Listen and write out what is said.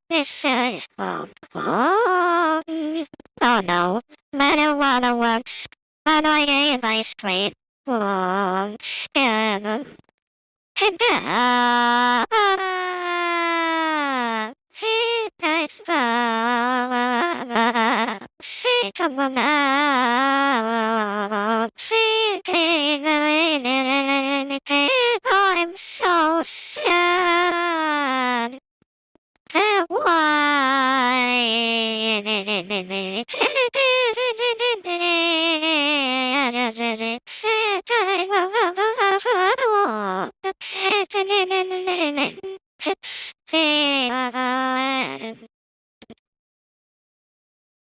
This is oh no, marijuana works. But I ate ice cream. Yeah.